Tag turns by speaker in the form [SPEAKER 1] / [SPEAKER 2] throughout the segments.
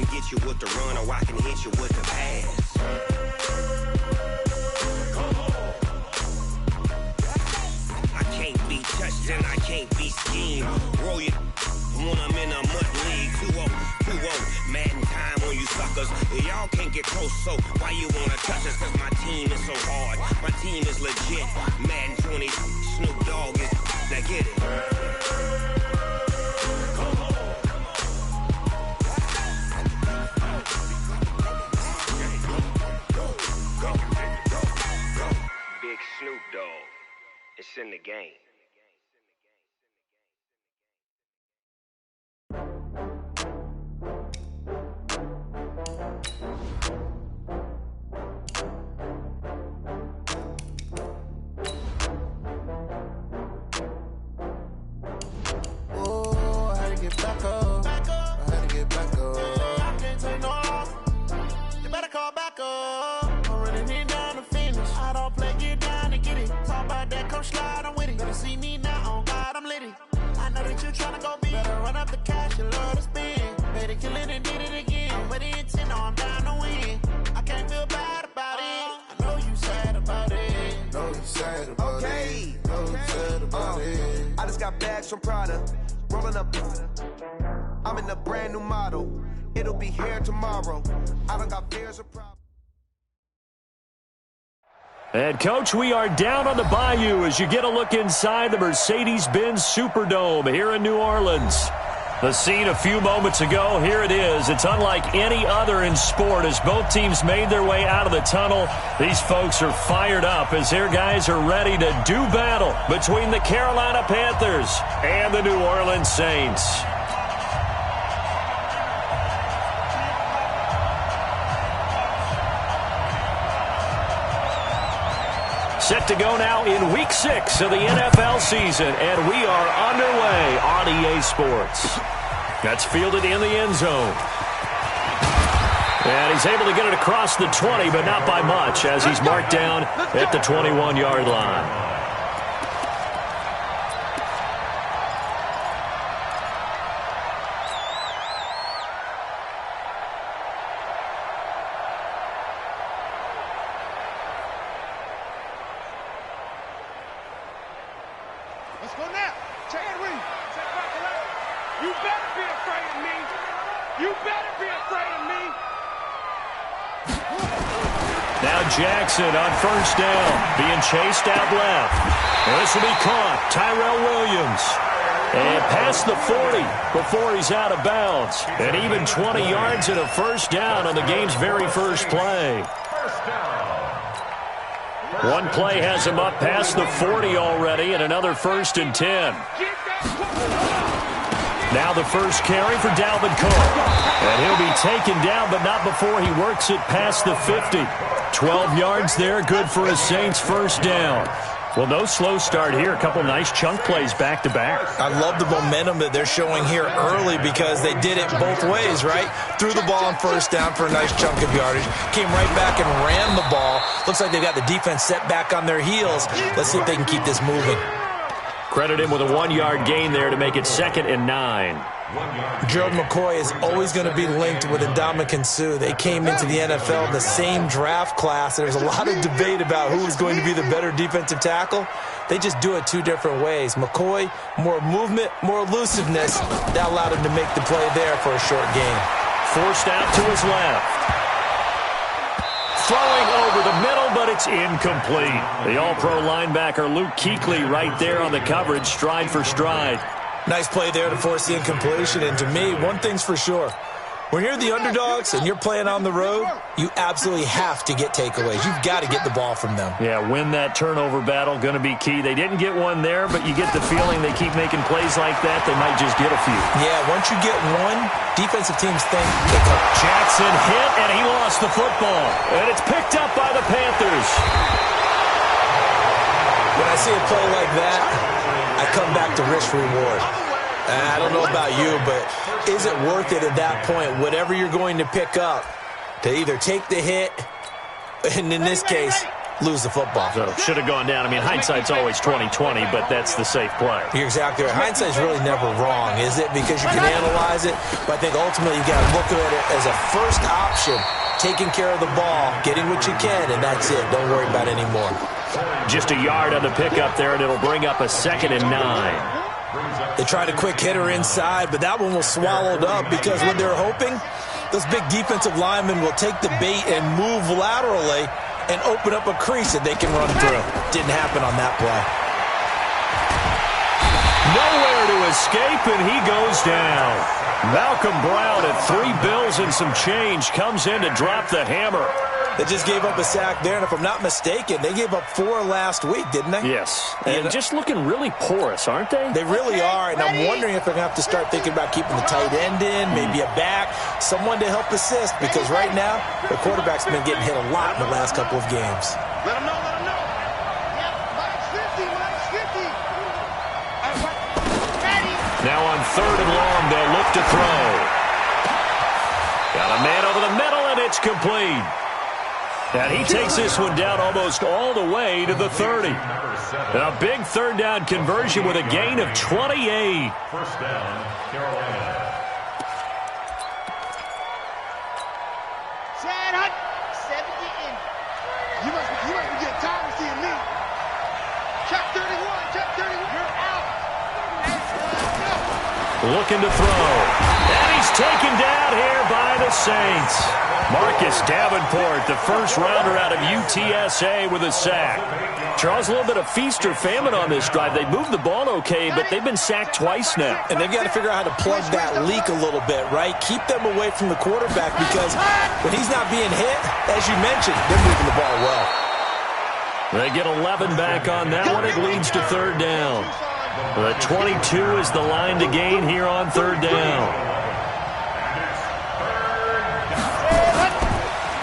[SPEAKER 1] can get you with the run or I can hit you with the pass. I can't be touched and I can't be schemed. Roll you when I'm in a mud league. 2-0, Madden time on you suckers. Y'all can't get close, so why you wanna touch us? Cause my team is so hard. My team is legit. Madden 20, Snoop Dogg is. Now get it. Big Snoop Dogg. It's in the game.
[SPEAKER 2] Slide, I'm with it. Better see me now, on God, I'm litty. I know that you tryna go big. Better run up the cash, you love to spend. Better kill it and did it again. I'm with the intent, no, I'm down to win. I can't feel bad about it. I know you sad about it.
[SPEAKER 3] Know you sad about it. Know you sad about it.
[SPEAKER 4] I just got bags from Prada. Rolling up. I'm in a brand new model. It'll be here tomorrow. I done got fears of problems.
[SPEAKER 5] And, Coach, we are down on the bayou as you get a look inside the Mercedes-Benz Superdome here in New Orleans. The scene a few moments ago, here it is. It's unlike any other in sport as both teams made their way out of the tunnel. These folks are fired up as their guys are ready to do battle between the Carolina Panthers and the New Orleans Saints. Set to go now in Week 6 of the NFL season, and we are underway on EA Sports. That's fielded in the end zone. And he's able to get it across the 20, but not by much, as he's marked down at the 21-yard line.
[SPEAKER 6] Let's go now. Chad Reed. You better be afraid of me. You better be afraid of me.
[SPEAKER 5] Now Jackson on first down, being chased out left. And this will be caught. Tyrell Williams. And past the 40 before he's out of bounds. And even 20 yards and a first down on the game's very first play. One play has him up past the 40 already, and another 1st and 10. Now the first carry for Dalvin Cook. And he'll be taken down, but not before he works it past the 50. 12 yards there, good for a Saints first down. Well, no slow start here. A couple nice chunk plays back-to-back.
[SPEAKER 7] I love the momentum that they're showing here early because they did it both ways, right? Threw the ball on first down for a nice chunk of yardage. Came right back and ran the ball. Looks like they've got the defense set back on their heels. Let's see if they can keep this moving.
[SPEAKER 5] Credit him with a 1-yard gain there to make it 2nd and 9.
[SPEAKER 7] Gerald McCoy is always going to be linked with Ndamukong Suh. They came into the NFL in the same draft class. There's a lot of debate about who is going to be the better defensive tackle. They just do it two different ways. McCoy, more movement, more elusiveness. That allowed him to make the play there for a short gain.
[SPEAKER 5] Forced out to his left. Throwing over the middle, but it's incomplete. The all-pro linebacker Luke Kuechly right there on the coverage, stride for stride.
[SPEAKER 7] Nice play there to force the incompletion. And to me, one thing's for sure. When you're the underdogs and you're playing on the road, you absolutely have to get takeaways. You've got to get the ball from them.
[SPEAKER 5] Yeah, win that turnover battle, going to be key. They didn't get one there, but you get the feeling they keep making plays like that, they might just get a few.
[SPEAKER 7] Yeah, once you get one, defensive teams think they come.
[SPEAKER 5] Jackson hit, and he lost the football. And it's picked up by the Panthers.
[SPEAKER 7] When I see a play like that, I come back to risk reward. I don't know about you, but is it worth it at that point, whatever you're going to pick up, to either take the hit, and in this case, lose the football.
[SPEAKER 5] So should have gone down. I mean, hindsight's always 20/20, but that's the safe play.
[SPEAKER 7] You're exactly right. Hindsight's really never wrong, is it? Because you can analyze it, but I think ultimately you got to look at it as a first option, taking care of the ball, getting what you can, and that's it. Don't worry about it anymore.
[SPEAKER 5] Just a yard on the pickup there, and it'll bring up a 2nd and 9.
[SPEAKER 7] They tried a quick hitter inside, but that one was swallowed up because when they're hoping, those big defensive linemen will take the bait and move laterally and open up a crease that they can run through. Didn't happen on that play.
[SPEAKER 5] Nowhere to escape, and he goes down. Malcolm Brown at 3 bills and some change comes in to drop the hammer.
[SPEAKER 7] They just gave up a sack there, and if I'm not mistaken, they gave up 4 last week, didn't they?
[SPEAKER 5] Yes, and just looking really porous, aren't they?
[SPEAKER 7] They really are, and I'm wondering if they're going to have to start thinking about keeping the tight end in, maybe a back, someone to help assist, because right now, the quarterback's been getting hit a lot in the last couple of games.
[SPEAKER 6] Let him know, let him know. Yep, minus 50.
[SPEAKER 5] Now on 3rd and long, they'll look to throw. Got a man over the middle, and it's complete. And he takes this one down almost all the way to the 30. A big 3rd down conversion with a gain of 28.
[SPEAKER 8] First down, Carolina.
[SPEAKER 6] Chad Hunt, 70 in. You must be getting tired of seeing me. Check 31, check 31. You're out.
[SPEAKER 5] Looking to throw. And he's taken down here by the Saints. Marcus Davenport, the first rounder out of UTSA with a sack. Charles, a little bit of feast or famine on this drive. They moved the ball okay, but they've been sacked twice now.
[SPEAKER 7] And they've got to figure out how to plug that leak a little bit, right? Keep them away from the quarterback because when he's not being hit, as you mentioned, they're moving the ball well.
[SPEAKER 5] They get 11 back on that one. It leads to 3rd down. The 22 is the line to gain here on 3rd down.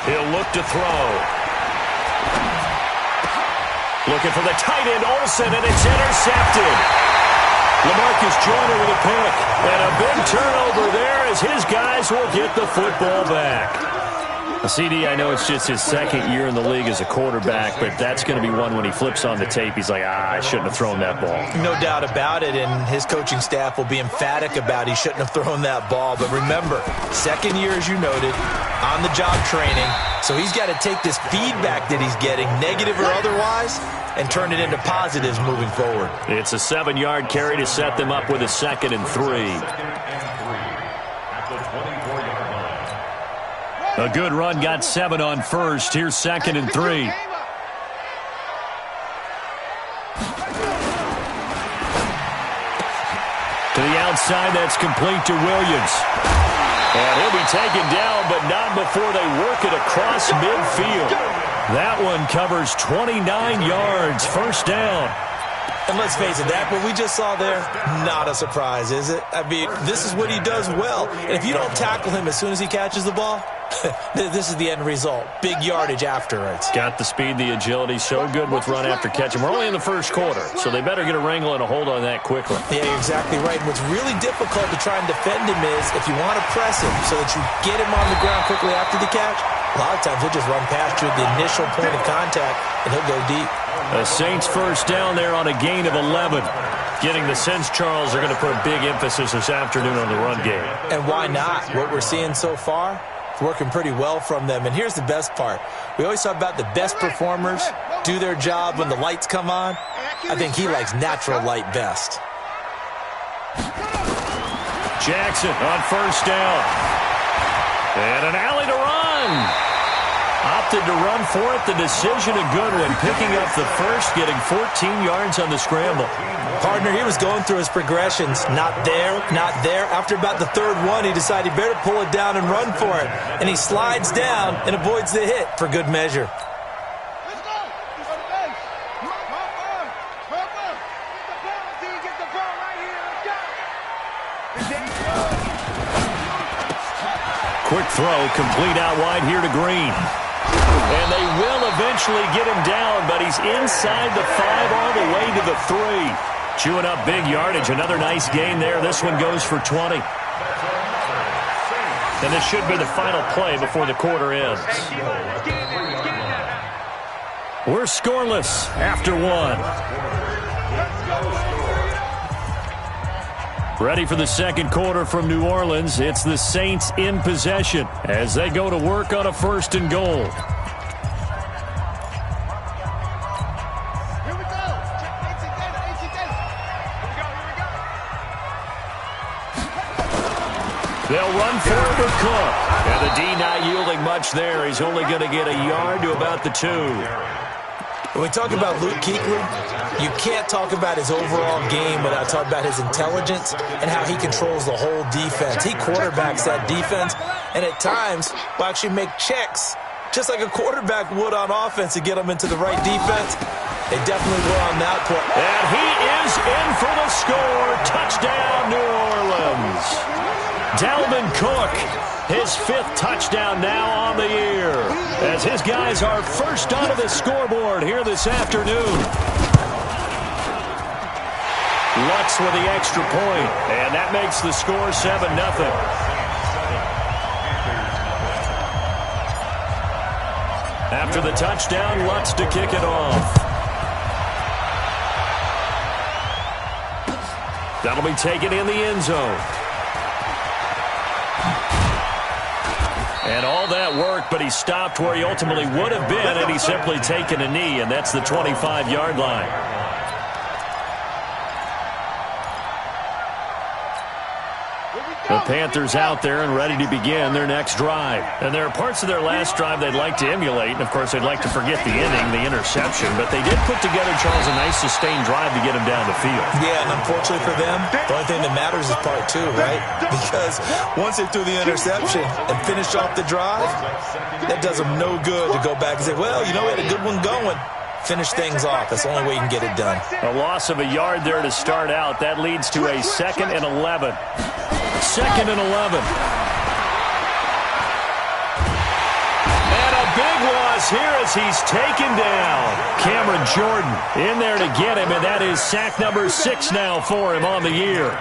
[SPEAKER 5] He'll look to throw. Looking for the tight end, Olsen, and it's intercepted. LaMarcus Joyner with a pick. And a big turnover there as his guys will get the football back. CD, I know it's just his 2nd year in the league as a quarterback, but that's going to be one when he flips on the tape. He's like, I shouldn't have thrown that ball.
[SPEAKER 7] No doubt about it, and his coaching staff will be emphatic about he shouldn't have thrown that ball. But remember, 2nd year, as you noted, on-the-job training, so he's got to take this feedback that he's getting, negative or otherwise, and turn it into positives moving forward.
[SPEAKER 5] It's a 7-yard carry to set them up with a 2nd and 3. A good run, got 7 on first. Here's 2nd and 3. To the outside, that's complete to Williams. And he'll be taken down, but not before they work it across midfield. That one covers 29 yards. 1st down.
[SPEAKER 7] And let's face it, that what we just saw there, not a surprise, is it? I mean, this is what he does well. And if you don't tackle him as soon as he catches the ball, this is the end result. Big yardage afterwards.
[SPEAKER 5] Got the speed, the agility, so good with run after catch. And we're only in the 1st quarter, so they better get a wrangle and a hold on that quickly.
[SPEAKER 7] Yeah, you're exactly right. And what's really difficult to try and defend him is if you want to press him so that you get him on the ground quickly after the catch, a lot of times he'll just run past you at the initial point of contact, and he'll go deep.
[SPEAKER 5] The Saints 1st down there on a gain of 11. Getting the sense, Charles, are going to put a big emphasis this afternoon on the run game.
[SPEAKER 7] And why not? What we're seeing so far, it's working pretty well from them. And here's the best part. We always talk about the best performers do their job when the lights come on. I think he likes natural light best.
[SPEAKER 5] Jackson on 1st down. And an alley to run. Opted to run for it. The decision a good one. Picking up the first, getting 14 yards on the scramble.
[SPEAKER 7] Partner, he was going through his progressions. Not there, not there. After about the 3rd one, he decided he better pull it down and run for it. And he slides down and avoids the hit for good measure.
[SPEAKER 6] Let's go. Get the ball right here. Let's go.
[SPEAKER 5] Quick throw, complete out wide here to Green. And they will eventually get him down, but he's inside the 5 all the way to the 3. Chewing up big yardage. Another nice gain there. This one goes for 20. And this should be the final play before the quarter ends. We're scoreless after one. Ready for the second quarter from New Orleans. It's the Saints in possession as they go to work on a 1st and goal.
[SPEAKER 6] Here we go.
[SPEAKER 5] They'll run forward with Cook. And the D not yielding much there. He's only going to get a yard to about the 2.
[SPEAKER 7] When we talk about Luke Kuechly, you can't talk about his overall game without talking about his intelligence and how he controls the whole defense. He quarterbacks that defense, and at times will actually make checks, just like a quarterback would on offense to get them into the right defense. They definitely were on that play.
[SPEAKER 5] And he is in for the score. Touchdown, New Orleans. Dalvin Cook, his 5th touchdown now on the year, as his guys are first onto the scoreboard here this afternoon. Lutz with the extra point, and that makes the score 7-0. After the touchdown, Lutz to kick it off. That'll be taken in the end zone. And all that work, but he stopped where he ultimately would have been, and he's simply taken a knee, and that's the 25-yard line. The Panthers out there and ready to begin their next drive. And there are parts of their last drive they'd like to emulate. And, of course, they'd like to forget the inning, the interception. But they did put together, Charles, a nice sustained drive to get him down the field.
[SPEAKER 7] Yeah, and unfortunately for them, the only thing that matters is part 2, right? Because once they threw the interception and finished off the drive, that does them no good to go back and say, well, you know, we had a good one going. Finish things off. That's the only way you can get it done.
[SPEAKER 5] A loss of a yard there to start out. That leads to a 2nd and 11. 2nd and 11. And a big loss here as he's taken down. Cameron Jordan in there to get him, and that is sack number 6 now for him on the year.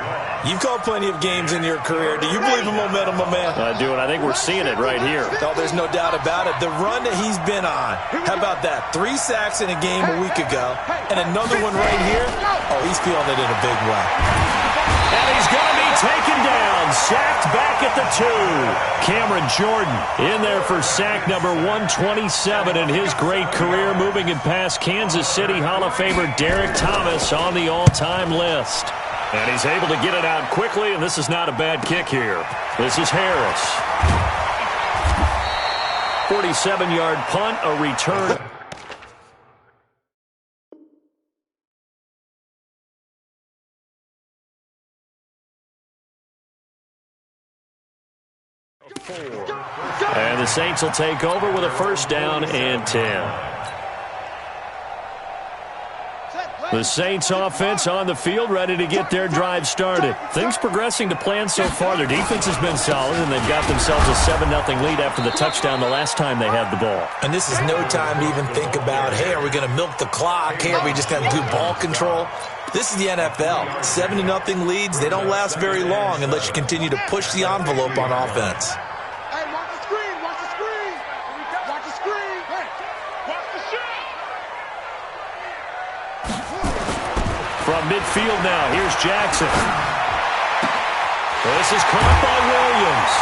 [SPEAKER 7] You've called plenty of games in your career. Do you believe in momentum, my man?
[SPEAKER 5] I do, and I think we're seeing it right here.
[SPEAKER 7] Oh, there's no doubt about it. The run that he's been on, how about that? 3 sacks in a game a week ago, and another one right here. Oh, he's feeling it in a big way.
[SPEAKER 5] And he's going to be taken down, sacked back at the 2. Cameron Jordan in there for sack number 127 in his great career, moving it past Kansas City Hall of Famer Derek Thomas on the all-time list. And he's able to get it out quickly, and this is not a bad kick here. This is Harris. 47-yard punt, a return. And the Saints will take over with a 1st down and 10. The Saints offense on the field, ready to get their drive started. Things progressing to plan so far. Their defense has been solid, and they've got themselves a 7-0 lead after the touchdown the last time they had the ball.
[SPEAKER 7] And this is no time to even think about, hey, are we going to milk the clock? Hey, are we just going to do ball control? This is the NFL. 7-0 leads, they don't last very long unless you continue to push the envelope on offense.
[SPEAKER 6] Hey, watch the screen, watch the screen. Watch the screen. Hey, watch the shot.
[SPEAKER 5] From midfield now, here's Jackson. This is caught by Williams.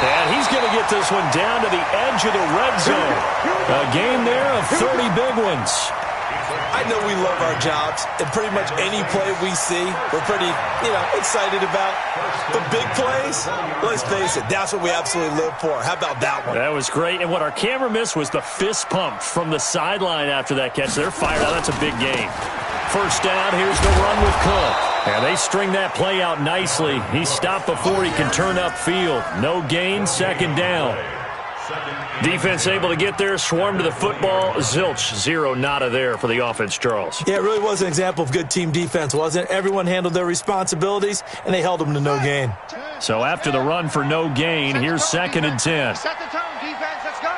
[SPEAKER 5] And he's going to get this one down to the edge of the red zone. A game there of 30 big ones.
[SPEAKER 7] I know we love our jobs, and pretty much any play we see, we're pretty, excited about. But big plays, let's face it, that's what we absolutely live for. How about that one?
[SPEAKER 5] That was great, and what our camera missed was the fist pump from the sideline after that catch. They're fired out. That's a big game. 1st down, here's the run with Cook. And they string that play out nicely. He stopped before he can turn upfield. No gain, 2nd down. Defense able to get there, swarm to the football. Zilch, 0 nada there for the offense, Charles.
[SPEAKER 7] Yeah, it really was an example of good team defense, wasn't it? Everyone handled their responsibilities, and they held them to no gain.
[SPEAKER 5] So after the run for no gain, here's 2nd and 10.
[SPEAKER 6] Set the tone, defense. Let's go.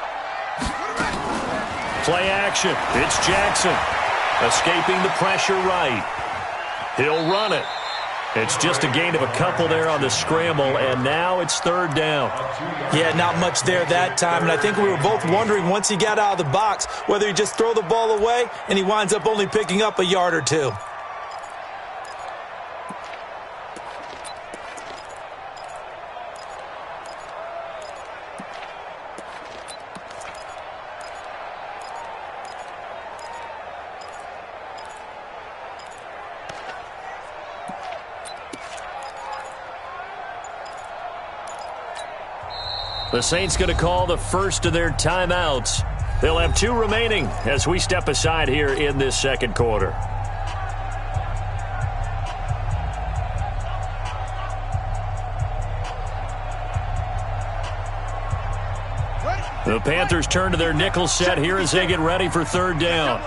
[SPEAKER 5] Play action. It's Jackson. Escaping the pressure right. He'll run it. It's just a gain of a couple there on the scramble, and now it's third down.
[SPEAKER 7] Yeah, not much there that time, and I think we were both wondering once he got out of the box whether he'd just throw the ball away, and he winds up only picking up a yard or two.
[SPEAKER 5] The Saints going to call the first of their timeouts. They'll have 2 remaining as we step aside here in this second quarter. The Panthers turn to their nickel set here as they get ready for third down.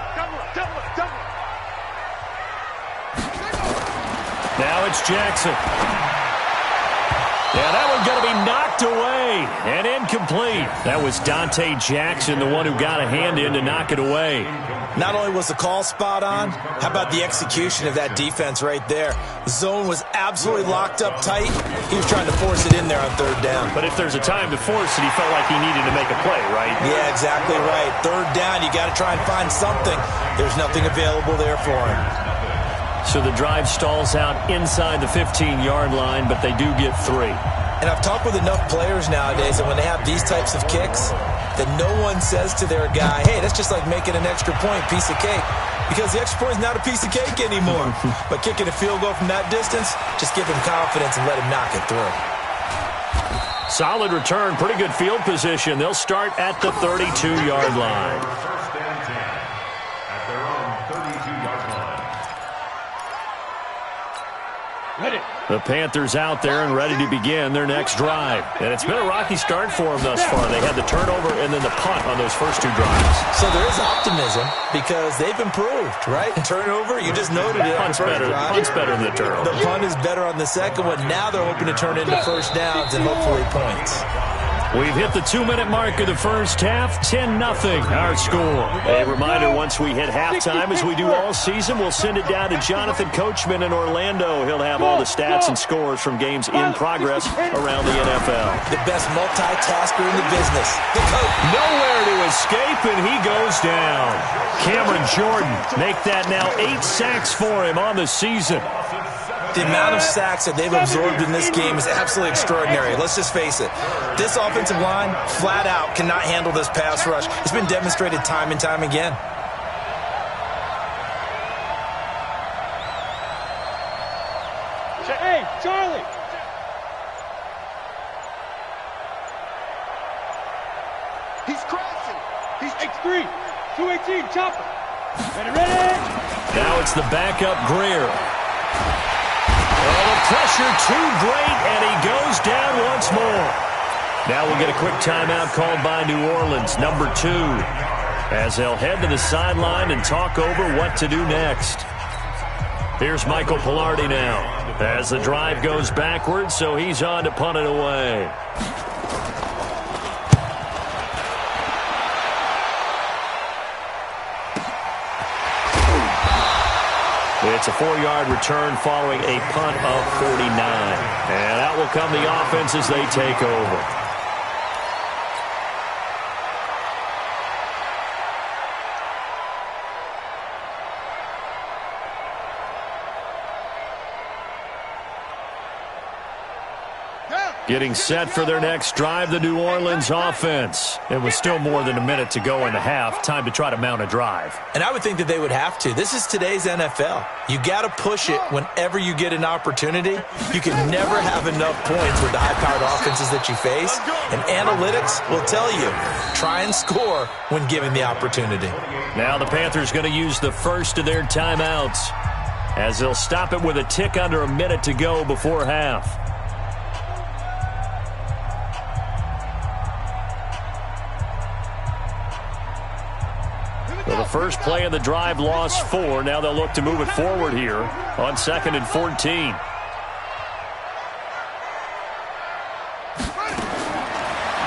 [SPEAKER 5] Now it's Jackson. Yeah, that one's going to be knocked away and incomplete. That was Dante Jackson, the one who got a hand in to knock it away.
[SPEAKER 7] Not only was the call spot on, how about the execution of that defense right there? The zone was absolutely locked up tight. He was trying to force it in there on third down.
[SPEAKER 5] But if there's a time to force it, he felt like he needed to make a play, right?
[SPEAKER 7] Yeah, exactly right. Third down, you got to try and find something. There's nothing available there for him.
[SPEAKER 5] So the drive stalls out inside the 15-yard line, but they do get 3.
[SPEAKER 7] And I've talked with enough players nowadays that when they have these types of kicks, that no one says to their guy, hey, that's just like making an extra point, piece of cake. Because the extra point is not a piece of cake anymore. But kicking a field goal from that distance, just give him confidence and let him knock it through.
[SPEAKER 5] Solid return, pretty good field position. They'll start at the 32-yard line.
[SPEAKER 8] First and 10 at their own 32-yard line.
[SPEAKER 6] Ready.
[SPEAKER 5] The Panthers out there and ready to begin their next drive. And it's been a rocky start for them thus far. They had the turnover and then the punt on those first 2 drives.
[SPEAKER 7] So there is optimism because they've improved, right? Turnover, you just noted it.
[SPEAKER 5] Punt's better than the turnover.
[SPEAKER 7] The punt is better on the second one. Now they're hoping to turn into first downs and hopefully points.
[SPEAKER 5] We've hit the 2-minute mark of the first half, 10-0 our score. A reminder, once we hit halftime, as we do all season, we'll send it down to Jonathan Coachman in Orlando. He'll have all the stats and scores from games in progress around the NFL.
[SPEAKER 7] The best multitasker in the business, the coach.
[SPEAKER 5] Nowhere to escape, and he goes down. Cameron Jordan, make that now 8 sacks for him on the season.
[SPEAKER 7] The amount of sacks that they've absorbed in this game is absolutely extraordinary. Let's just face it. This offensive line, flat out, cannot handle this pass rush. It's been demonstrated time and time again.
[SPEAKER 6] Hey, Charlie.
[SPEAKER 2] He's crashing.
[SPEAKER 6] He's X3. 218, chopper. Ready.
[SPEAKER 5] Now it's the backup Greer. Oh, the pressure too great, and he goes down once more. Now we'll get a quick timeout called by New Orleans, number 2, as they'll head to the sideline and talk over what to do next. Here's Michael Pilardi now, as the drive goes backwards, so he's on to punt it away. It's a 4-yard return following a punt of 49. And out will come the offense as they take over. Getting set for their next drive, the New Orleans offense. It was still more than a minute to go in the half. Time to try to mount a drive.
[SPEAKER 7] And I would think that they would have to. This is today's NFL. You got to push it whenever you get an opportunity. You can never have enough points with the high-powered offenses that you face. And analytics will tell you, try and score when given the opportunity.
[SPEAKER 5] Now the Panthers going to use the first of their timeouts, as they'll stop it with a tick under a minute to go before half. So the first play of the drive lost 4. Now they'll look to move it forward here on 2nd and 14.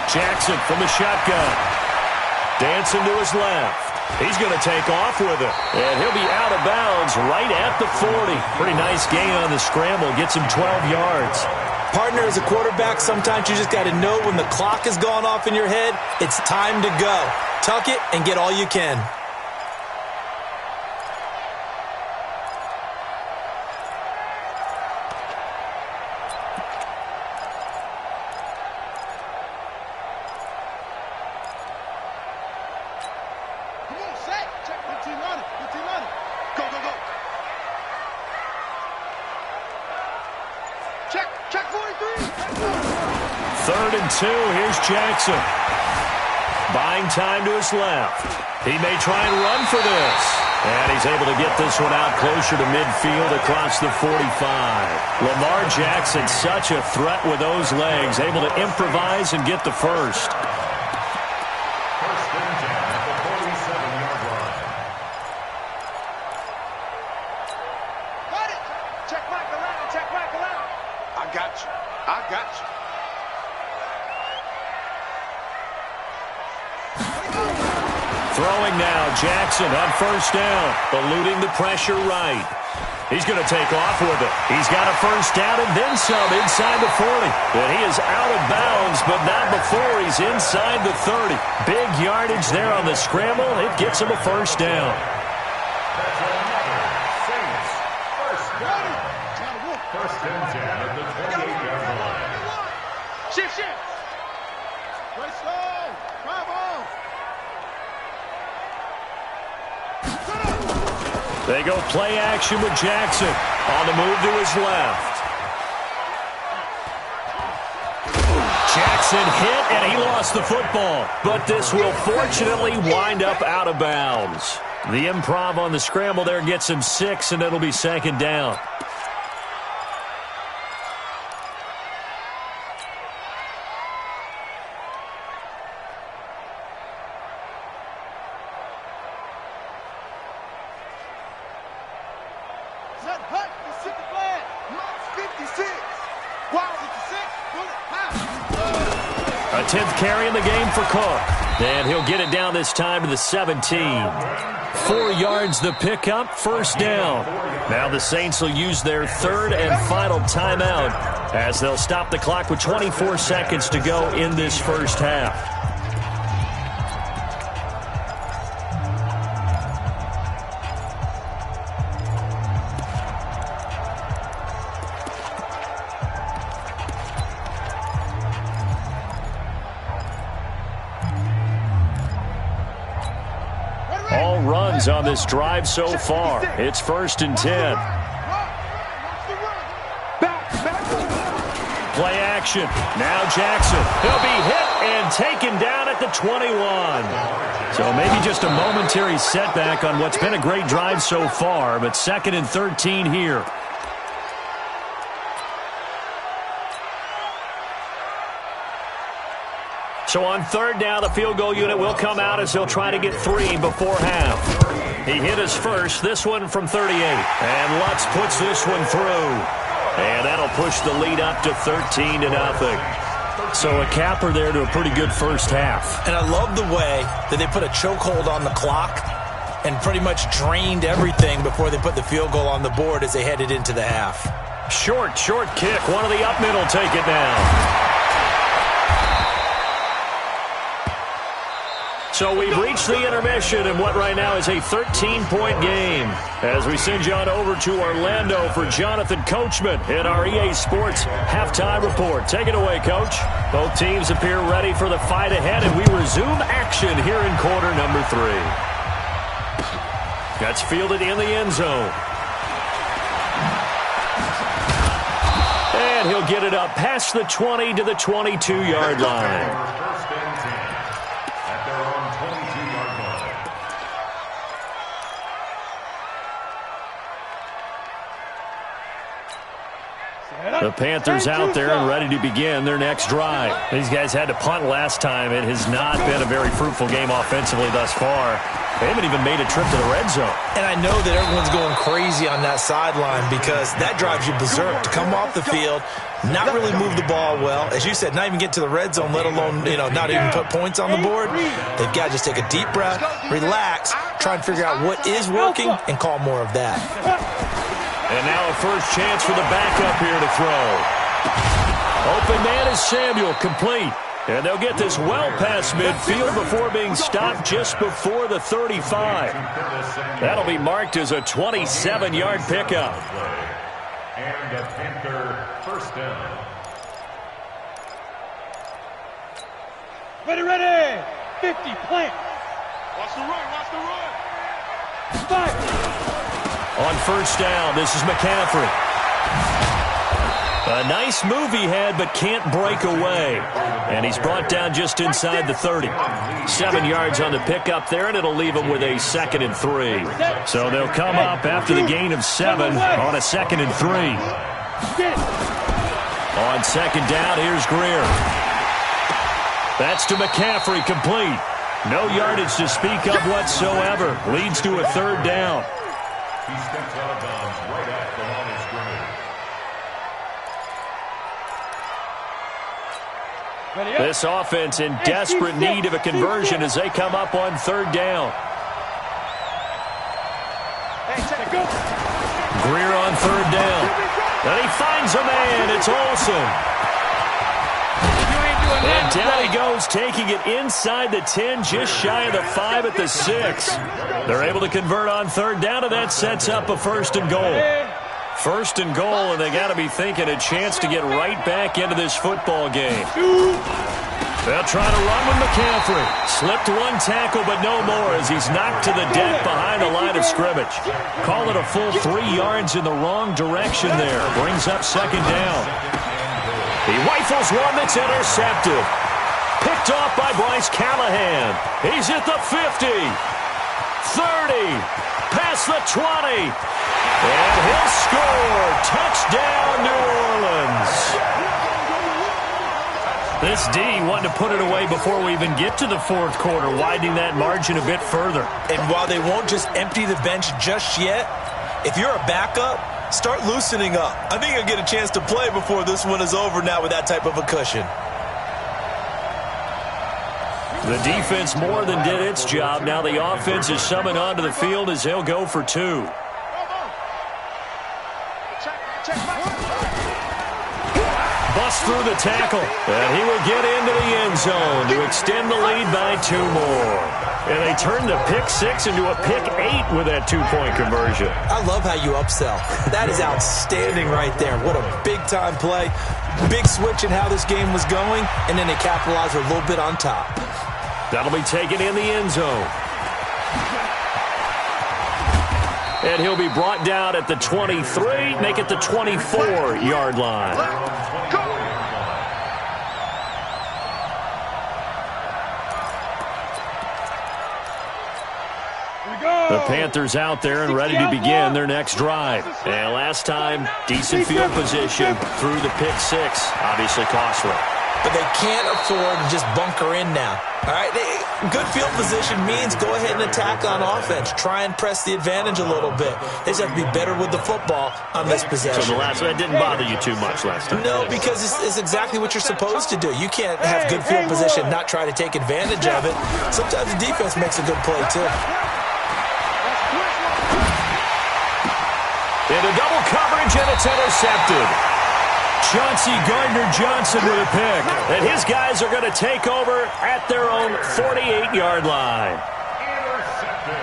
[SPEAKER 5] Jackson from the shotgun. Dancing to his left. He's going to take off with it. And he'll be out of bounds right at the 40. Pretty nice gain on the scramble. Gets him 12 yards.
[SPEAKER 7] Partner, as a quarterback, sometimes you just got to know when the clock has gone off in your head, it's time to go. Tuck it and get all you can.
[SPEAKER 5] Third and 2. Here's Jackson. Buying time to his left. He may try and run for this. And he's able to get this one out closer to midfield across the 45. Lamar Jackson, such a threat with those legs, able to improvise and get the first.
[SPEAKER 8] First and 10 at the 47-yard line.
[SPEAKER 6] Got it. Check back around. Check back around. I got you. I got you.
[SPEAKER 5] Throwing now, Jackson on first down, eluding the pressure right. He's going to take off with it. He's got a first down and then some inside the 40. And he is out of bounds, but not before he's inside the 30. Big yardage there on the scramble. It gets him a first down.
[SPEAKER 8] That's another Saints first down. First and 10 at the 28-yard line.
[SPEAKER 6] Shift. Right slow. Bravo.
[SPEAKER 5] They go play action with Jackson on the move to his left. Jackson hit, and he lost the football. But this will fortunately wind up out of bounds. The improv on the scramble there gets him 6, and it'll be second down. A 10th carry in the game for Cook. And he'll get it down this time to the 17. 4 yards the pickup, first down. Now the Saints will use their third and final timeout as they'll stop the clock with 24 seconds to go in this first half. All runs on this drive so far. It's first and 10. Play action. Now Jackson. He'll be hit and taken down at the 21. So maybe just a momentary setback on what's been a great drive so far, but second and 13 here. So on third down, the field goal unit will come out as he'll try to get 3 before half. He hit his first, this one from 38. And Lutz puts this one through. And that'll push the lead up to 13-0. So a capper there to a pretty good first half.
[SPEAKER 7] And I love the way that they put a chokehold on the clock and pretty much drained everything before they put the field goal on the board as they headed into the half.
[SPEAKER 5] Short kick. One of the up middle take it down. So we've reached the intermission in what right now is a 13-point game. As we send you on over to Orlando for Jonathan Coachman in our EA Sports halftime report. Take it away, Coach. Both teams appear ready for the fight ahead, and we resume action here in quarter number 3. That's fielded in the end zone. And he'll get it up past the 20 to the 22-yard line. The Panthers out there and ready to begin their next drive. These guys had to punt last time. It has not been a very fruitful game offensively thus far. They haven't even made a trip to the red zone.
[SPEAKER 7] And I know that everyone's going crazy on that sideline because that drives you berserk. To come off the field, not really move the ball well. As you said, not even get to the red zone, let alone, not even put points on the board. They've got to just take a deep breath, relax, try and figure out what is working, and call more of that.
[SPEAKER 5] And now a first chance for the backup here to throw. Open man is Samuel, complete. And they'll get this well past midfield before being stopped just before the 35. That'll be marked as a 27-yard pickup.
[SPEAKER 8] And a Panther first down.
[SPEAKER 6] Ready. 50, plant. Watch the run. Fire.
[SPEAKER 5] On first down, this is McCaffrey. A nice move he had, but can't break away. And he's brought down just inside the 30. 7 yards on the pickup there, and it'll leave him with a 2nd and 3. So they'll come up after the gain of 7 on a 2nd and 3. On second down, here's Greer. That's to McCaffrey, complete. No yardage to speak of whatsoever. Leads to a 3rd down.
[SPEAKER 8] He steps out of bounds right at the line of scrimmage.
[SPEAKER 5] This offense in desperate need of a conversion as they come up on 3rd down. Greer on 3rd down. And he finds a man. It's Olsen. And down he goes, taking it inside the 10, just shy of the 5 at the 6. They're able to convert on 3rd down, and that sets up a 1st and goal. 1st and goal, and they got to be thinking a chance to get right back into this football game. They'll try to run with McCaffrey. Slipped one tackle, but no more as he's knocked to the deck behind the line of scrimmage. Call it a full 3 yards in the wrong direction there. Brings up 2nd down. He rifles one that's intercepted. Picked off by Bryce Callahan. He's at the 50. 30. Past the 20. And he'll score. Touchdown, New Orleans. This D wanted to put it away before we even get to the 4th quarter, widening that margin a bit further.
[SPEAKER 7] And while they won't just empty the bench just yet, if you're a backup, start loosening up. I think you'll get a chance to play before this one is over now with that type of a cushion.
[SPEAKER 5] The defense more than did its job. Now the offense is summoned onto the field as they'll go for 2. Busts through the tackle, and he will get into the end zone to extend the lead by 2 more. And they turn the pick 6 into a pick 8 with that 2-point conversion.
[SPEAKER 7] I love how you upsell. That is outstanding right there. What a big-time play. Big switch in how this game was going, and then they capitalized a little bit on top.
[SPEAKER 5] That'll be taken in the end zone. And he'll be brought down at the 23, make it the 24-yard line. The Panthers out there and ready to begin their next drive. And last time, decent field position through the pick 6. Obviously costly.
[SPEAKER 7] But they can't afford to just bunker in now. All right, good field position means go ahead and attack on offense. Try and press the advantage a little bit. They just have to be better with the football on this possession.
[SPEAKER 5] So the last one didn't bother you too much last time?
[SPEAKER 7] No, because it's exactly what you're supposed to do. You can't have good field position, not try to take advantage of it. Sometimes the defense makes a good play, too.
[SPEAKER 5] Into double coverage, and it's intercepted. Chauncey Gardner-Johnson with a pick. And his guys are going to take over at their own 48-yard line.
[SPEAKER 8] Intercepted.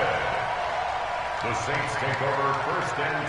[SPEAKER 8] The Saints take over 1st and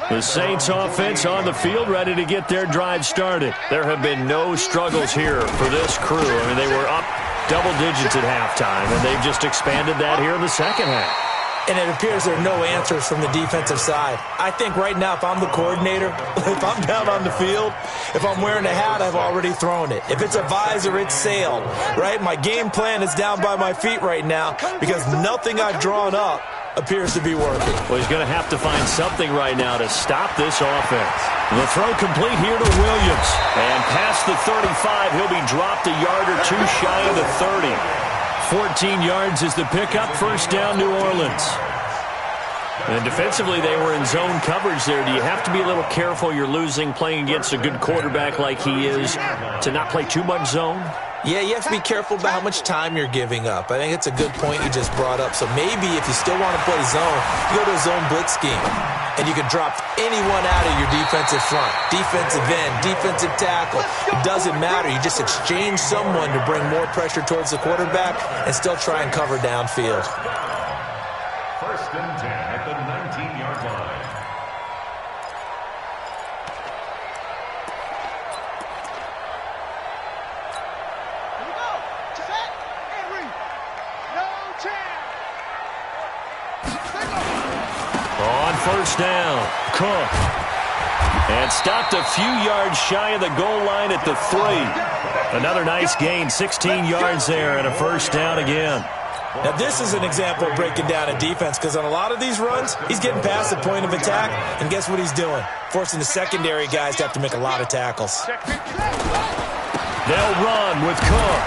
[SPEAKER 8] 10.
[SPEAKER 5] The Saints offense on the field ready to get their drive started. There have been no struggles here for this crew. I mean, they were up double digits at halftime, and they've just expanded that here in the second half.
[SPEAKER 7] And it appears there are no answers from the defensive side. I think right now, if I'm the coordinator, if I'm down on the field, if I'm wearing a hat, I've already thrown it. If it's a visor, it's sailed, right? My game plan is down by my feet right now because nothing I've drawn up appears to be working.
[SPEAKER 5] Well, he's going to have to find something right now to stop this offense. The throw complete here to Williams. And past the 35, he'll be dropped a yard or two shy of the 30. 14 yards is the pickup. First down, New Orleans. And defensively, they were in zone coverage there. Do you have to be a little careful? You're losing playing against a good quarterback like he is to not play too much zone?
[SPEAKER 7] Yeah, you have to be careful about how much time you're giving up. I think it's a good point you just brought up. So maybe if you still want to play zone, you go to a zone blitz scheme. And you can drop anyone out of your defensive front. Defensive end, defensive tackle. It doesn't matter. You just exchange someone to bring more pressure towards the quarterback and still try and cover downfield.
[SPEAKER 8] First and 10 at the 19-yard line.
[SPEAKER 6] Here we go. Set and read. No chance.
[SPEAKER 5] On first down, Cook. And stopped a few yards shy of the goal line at the 3. Another nice gain, 16 yards there, and a first down again.
[SPEAKER 7] Now, this is an example of breaking down a defense because on a lot of these runs, he's getting past the point of attack, and guess what he's doing? Forcing the secondary guys to have to make a lot of tackles.
[SPEAKER 5] They'll run with Cook.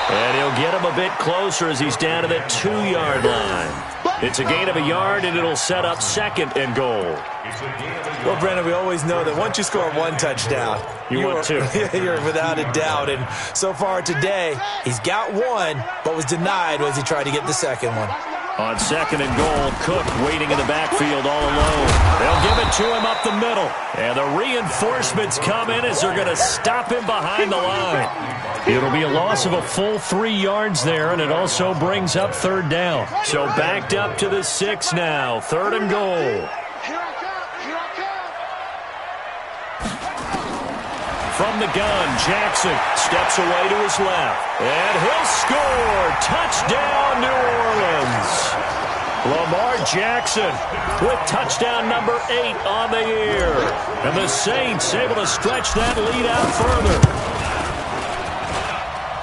[SPEAKER 5] And he'll get him a bit closer as he's down to the 2-yard line. It's a gain of a yard, and it'll set up second and goal.
[SPEAKER 7] Well, Brennan, we always know that once you score one touchdown,
[SPEAKER 5] you're
[SPEAKER 7] without a doubt. And so far today, he's got one, but was denied as he tried to get the second one.
[SPEAKER 5] On second and goal, Cook waiting in the backfield all alone. They'll give it to him up the middle. And the reinforcements come in as they're going to stop him behind the line. It'll be a loss of a full 3 yards there, and it also brings up third down. So backed up to the 6 now. Third and goal.
[SPEAKER 6] Here I come. Here I come.
[SPEAKER 5] From the gun, Jackson steps away to his left. And he'll score. Touchdown, New Orleans. Lamar Jackson with touchdown number 8 on the year. And the Saints able to stretch that lead out further.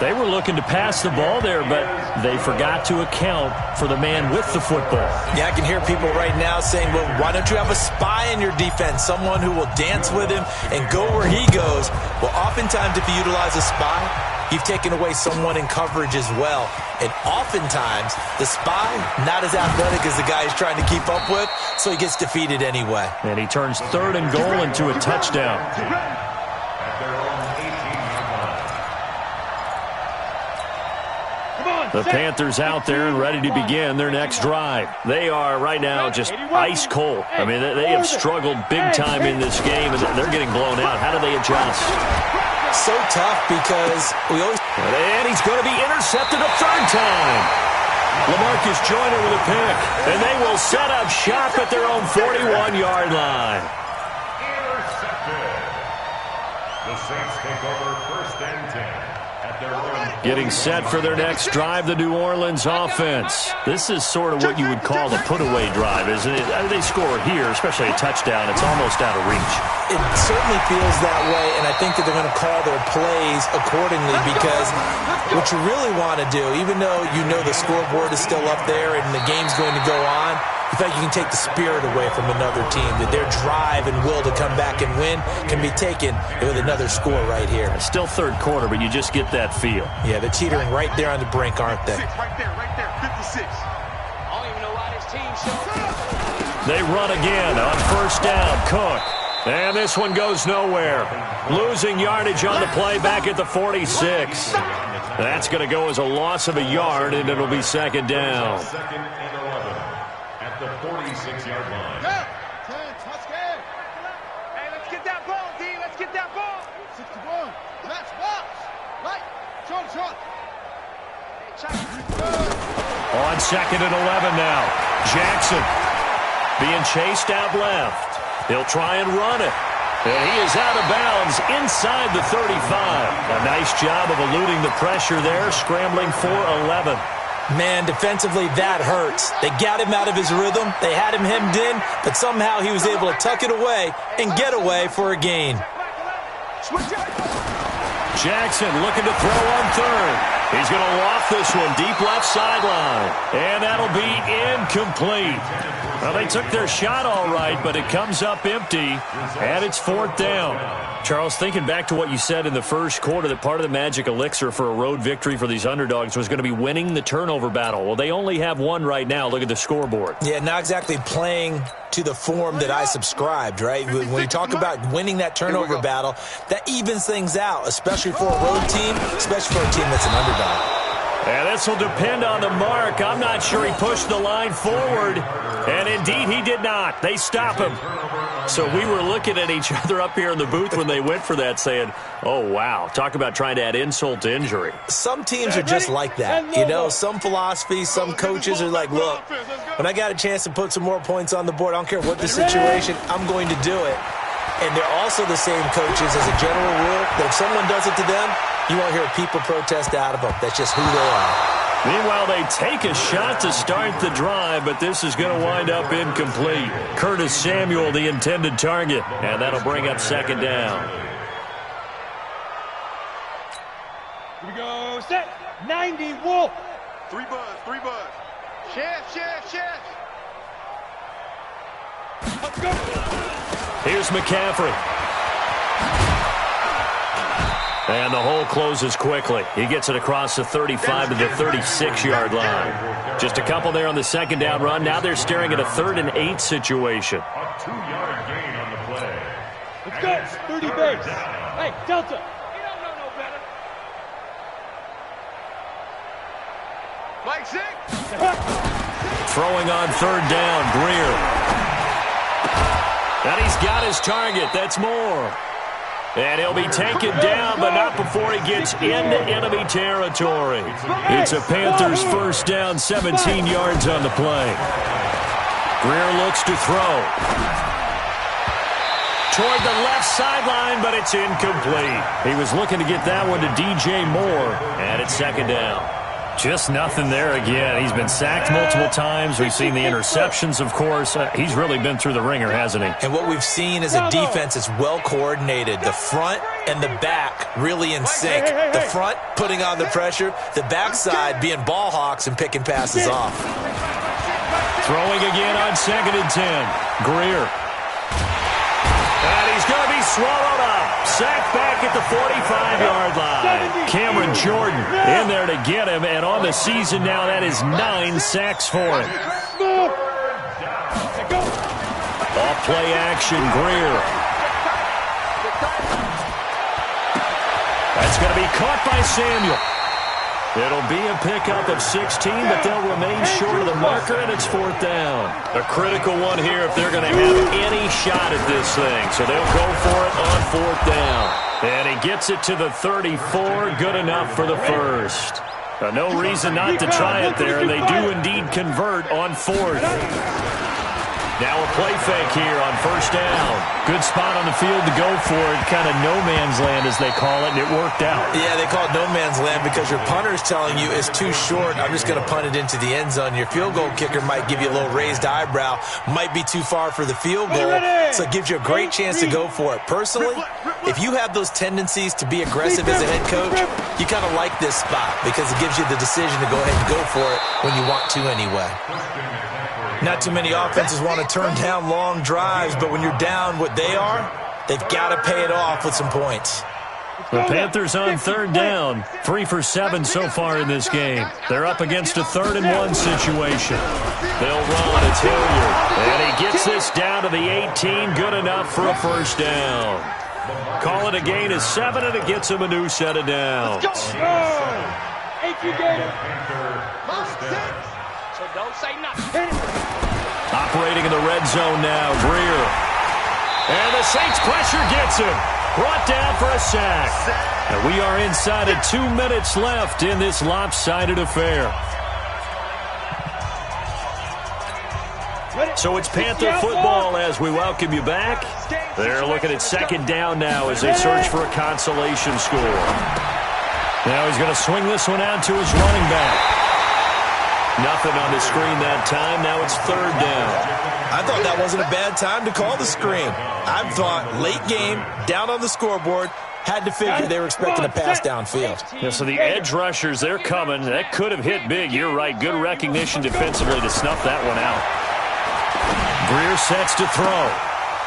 [SPEAKER 5] They were looking to pass the ball there, but they forgot to account for the man with the football.
[SPEAKER 7] Yeah, I can hear people right now saying, well, why don't you have a spy in your defense, someone who will dance with him and go where he goes? Well, oftentimes if you utilize a spy, you've taken away someone in coverage as well. And oftentimes, the spy, not as athletic as the guy he's trying to keep up with, so he gets defeated anyway.
[SPEAKER 5] And he turns third and goal into a touchdown. The Panthers out there and ready to begin their next drive. They are right now just ice cold. I mean, they have struggled big time in this game, and they're getting blown out. How do they adjust?
[SPEAKER 7] So tough because we always...
[SPEAKER 5] And he's going to be intercepted a third time. LaMarcus Joyner with a pick. And they will set up shop at their own 41-yard line.
[SPEAKER 8] Intercepted. The Saints take over first and 10.
[SPEAKER 5] Getting set for their next drive, the New Orleans offense. This is sort of what you would call a put-away drive, isn't it? They score here, especially a touchdown. It's almost out of reach.
[SPEAKER 7] It certainly feels that way, and I think that they're going to call their plays accordingly because what you really want to do, even though you know the scoreboard is still up there and the game's going to go on, in fact, you can take the spirit away from another team, that their drive and will to come back and win can be taken with another score right here.
[SPEAKER 5] It's still third quarter, but you just get that feel.
[SPEAKER 7] Yeah, they're teetering right there on the brink, aren't they?
[SPEAKER 6] Right there, 56. I don't even know why this team showed.
[SPEAKER 5] They run again on first down. Cook. And this one goes nowhere. Losing yardage on the play back at the 46. That's going to go as a loss of a yard, and it'll be second down.
[SPEAKER 8] Second and 11 at the 46-yard line.
[SPEAKER 6] Hey, let's get that ball, D. Let's get that ball.
[SPEAKER 2] 61. That's box. Right. Short.
[SPEAKER 5] On second and 11 now. Jackson being chased out left. He'll try and run it. And he is out of bounds inside the 35. A nice job of eluding the pressure there, scrambling for 11.
[SPEAKER 7] Man, defensively, that hurts. They got him out of his rhythm. They had him hemmed in, but somehow he was able to tuck it away and get away for a gain.
[SPEAKER 5] Jackson looking to throw on third. He's going to loft this one deep left sideline. And that'll be incomplete. Well, they took their shot all right, but it comes up empty, and it's 4th down. Charles, thinking back to what you said in the first quarter, that part of the magic elixir for a road victory for these underdogs was going to be winning the turnover battle. Well, they only have one right now. Look at the scoreboard.
[SPEAKER 7] Yeah, not exactly playing to the form that I subscribed, right? When you talk about winning that turnover battle, that evens things out, especially for a road team, especially for a team that's an underdog.
[SPEAKER 5] And this will depend on the mark. I'm not sure he pushed the line forward. And indeed, he did not. They stop him. So we were looking at each other up here in the booth when they went for that saying, oh, wow, talk about trying to add insult to injury.
[SPEAKER 7] Some teams are just like that. You know, some philosophies, some coaches are like, look, when I got a chance to put some more points on the board, I don't care what the situation, I'm going to do it. And they're also the same coaches as a general rule that if someone does it to them, you won't hear people protest out of them. That's just who they are.
[SPEAKER 5] Meanwhile, they take a shot to start the drive, but this is going to wind up incomplete. Curtis Samuel, the intended target, and that'll bring up 2nd down.
[SPEAKER 6] Here we go, set, 90, Wolf.
[SPEAKER 3] 3 buzz.
[SPEAKER 6] Chef. Let's go.
[SPEAKER 5] Here's McCaffrey. And the hole closes quickly. He gets it across the 35 to the 36-yard line. Just a couple there on the 2nd down run. Now they're staring at a 3rd and 8 situation.
[SPEAKER 8] A 2-yard gain on the play.
[SPEAKER 6] Let's go, 30 base. Hey, Delta. You don't know no better. Mike 6.
[SPEAKER 5] Throwing on 3rd down, Greer. And he's got his target. That's Moore. And he'll be taken down, but not before he gets into enemy territory. It's a Panthers 1st down, 17 yards on the play. Greer looks to throw. Toward the left sideline, but it's incomplete. He was looking to get that one to DJ Moore, and it's 2nd down. Just nothing there again. He's been sacked multiple times. We've seen the interceptions, of course. He's really been through the ringer, hasn't he?
[SPEAKER 7] And what we've seen is a defense that's well coordinated. The front and the back really in sync. The front putting on the pressure. The backside being ball hawks and picking passes off.
[SPEAKER 5] Throwing again on 2nd and 10. Greer. And he's going to be swallowed up. Sacked back at the 45-yard line. Cameron Jordan in there to get him, and on the season now, that is 9 sacks for him. Off play action, Greer. That's going to be caught by Samuel. It'll be a pickup of 16, but they'll remain short of the marker, and it's 4th down. A critical one here if they're going to have any shot at this thing. So they'll go for it on 4th down. And he gets it to the 34, good enough for the first. No reason not to try it there, and they do indeed convert on 4th. Now a play fake here on 1st down. Good spot on the field to go for it. Kind of no man's land, as they call it, and it worked out.
[SPEAKER 7] Yeah, they call it no man's land because your punter's telling you it's too short. I'm just going to punt it into the end zone. Your field goal kicker might give you a little raised eyebrow. Might be too far for the field goal. So it gives you a great chance to go for it. Personally, if you have those tendencies to be aggressive as a head coach, you kind of like this spot because it gives you the decision to go ahead and go for it when you want to anyway. Not too many offenses want to turn down long drives, but when you're down what they are, they've got to pay it off with some points.
[SPEAKER 5] The Panthers on 3rd down, 3 for 7 so far in this game. They're up against a 3rd and 1 situation. They'll run, it's Hilliard, and he gets this down to the 18, good enough for a 1st down. Call it a gain of 7, and it gets him a new set of downs.
[SPEAKER 6] So don't say nothing.
[SPEAKER 5] Operating in the red zone now, Greer. And the Saints pressure gets him. Brought down for a sack. And we are inside of 2 minutes left in this lopsided affair. So it's Panther football as we welcome you back. They're looking at 2nd down now as they search for a consolation score. Now he's going to swing this one out to his running back. Nothing on the screen that time. Now it's 3rd down.
[SPEAKER 7] I thought that wasn't a bad time to call the screen. I thought late game, down on the scoreboard, Had to figure they were expecting a pass downfield.
[SPEAKER 5] Yeah, so the edge rushers, they're coming. That could have hit big. You're right. Good recognition defensively to snuff that one out. Greer sets to throw.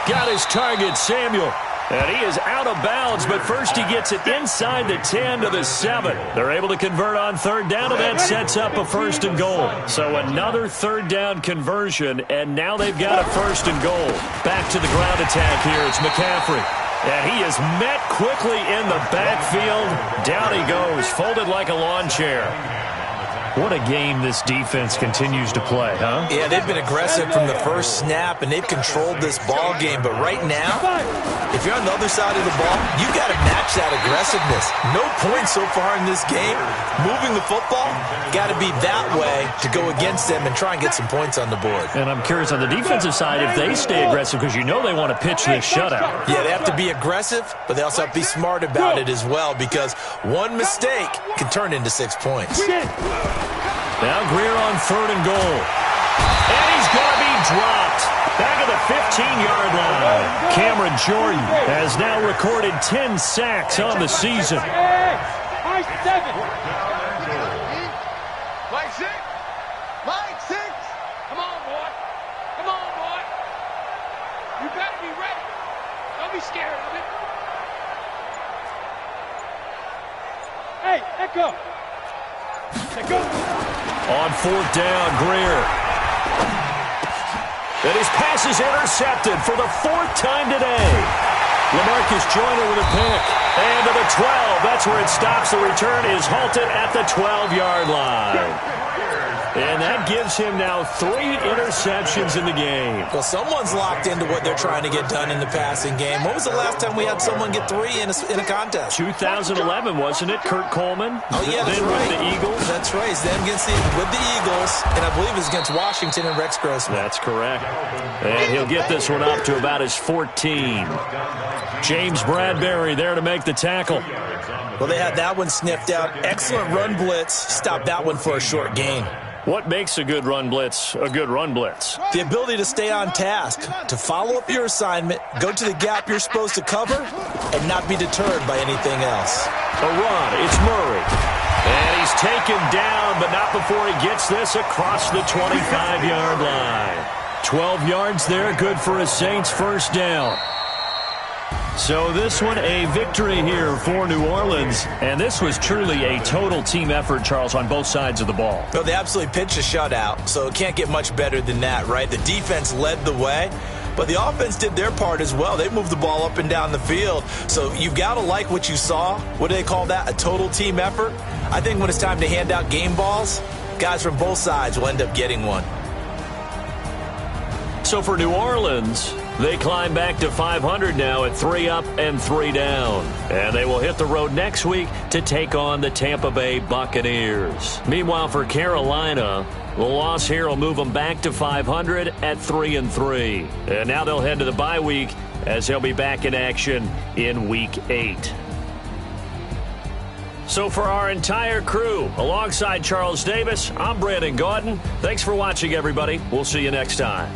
[SPEAKER 5] Got his target, Samuel. And he is out of bounds, but first he gets it inside the 10 to the 7. They're able to convert on third down, and that sets up a 1st and goal. So another third down conversion, and now they've got a 1st and goal. Back to the ground attack here. It's McCaffrey. And he is met quickly in the backfield. Down he goes, folded like a lawn chair. What a game this defense continues to play, huh?
[SPEAKER 7] Yeah, they've been aggressive from the first snap, and they've controlled this ball game. But right now, if you're on the other side of the ball, you got to match that aggressiveness. No points so far in this game. Moving the football, got to be that way to go against them and try and get some points on the board.
[SPEAKER 5] And I'm curious on the defensive side if they stay aggressive, because you know they want to pitch this shutout.
[SPEAKER 7] Yeah, they have to be aggressive, but they also have to be smart about it as well, because one mistake can turn into 6 points.
[SPEAKER 5] Now Greer on 3rd and goal. And he's going to be dropped. Back at the 15-yard line. Cameron Jordan has now recorded 10 sacks on the season.
[SPEAKER 6] Line 7. Line 6. Line 6. Come on, boy. Come on, boy. You better be ready. Don't be scared of it. Hey, Echo. Echo.
[SPEAKER 5] On 4th down, Greer. And his pass is intercepted for the 4th time today. LaMarcus Joyner with a pick. And to the 12. That's where it stops. The return is halted at the 12-yard line. And that gives him now 3 interceptions in the game.
[SPEAKER 7] Well, someone's locked into what they're trying to get done in the passing game. When was the last time we had someone get 3 in a contest?
[SPEAKER 5] 2011, wasn't it? Kurt Coleman?
[SPEAKER 7] Oh, yeah, that's
[SPEAKER 5] then
[SPEAKER 7] right.
[SPEAKER 5] With the Eagles?
[SPEAKER 7] That's right. It's them with the Eagles, and I believe it's against Washington and Rex Grossman.
[SPEAKER 5] That's correct. And he'll get this one up to about his 14. James Bradbury there to make the tackle.
[SPEAKER 7] Well, they had that one sniffed out. Excellent run blitz. Stopped that one for a short gain.
[SPEAKER 5] What makes a good run blitz a good run blitz?
[SPEAKER 7] The ability to stay on task, to follow up your assignment, go to the gap you're supposed to cover, and not be deterred by anything else.
[SPEAKER 5] A run. It's Murray. And he's taken down, but not before he gets this across the 25-yard line. 12 yards there, good for a Saints 1st down. So this one a victory here for New Orleans, and this was truly a total team effort, Charles, on both sides of the ball.
[SPEAKER 7] Well, they absolutely pitched a shutout, so it can't get much better than that, right? The defense led the way, but the offense did their part as well. They moved the ball up and down the field, so you've got to like what you saw. What do they call that? A total team effort? I think when it's time to hand out game balls, guys from both sides will end up getting one.
[SPEAKER 5] So for New Orleans, they climb back to 500 now at 3 up and 3 down. And they will hit the road next week to take on the Tampa Bay Buccaneers. Meanwhile, for Carolina, the loss here will move them back to 500 at 3-3. And now they'll head to the bye week as they'll be back in action in Week 8. So for our entire crew, alongside Charles Davis, I'm Brandon Gaudin. Thanks for watching, everybody. We'll see you next time.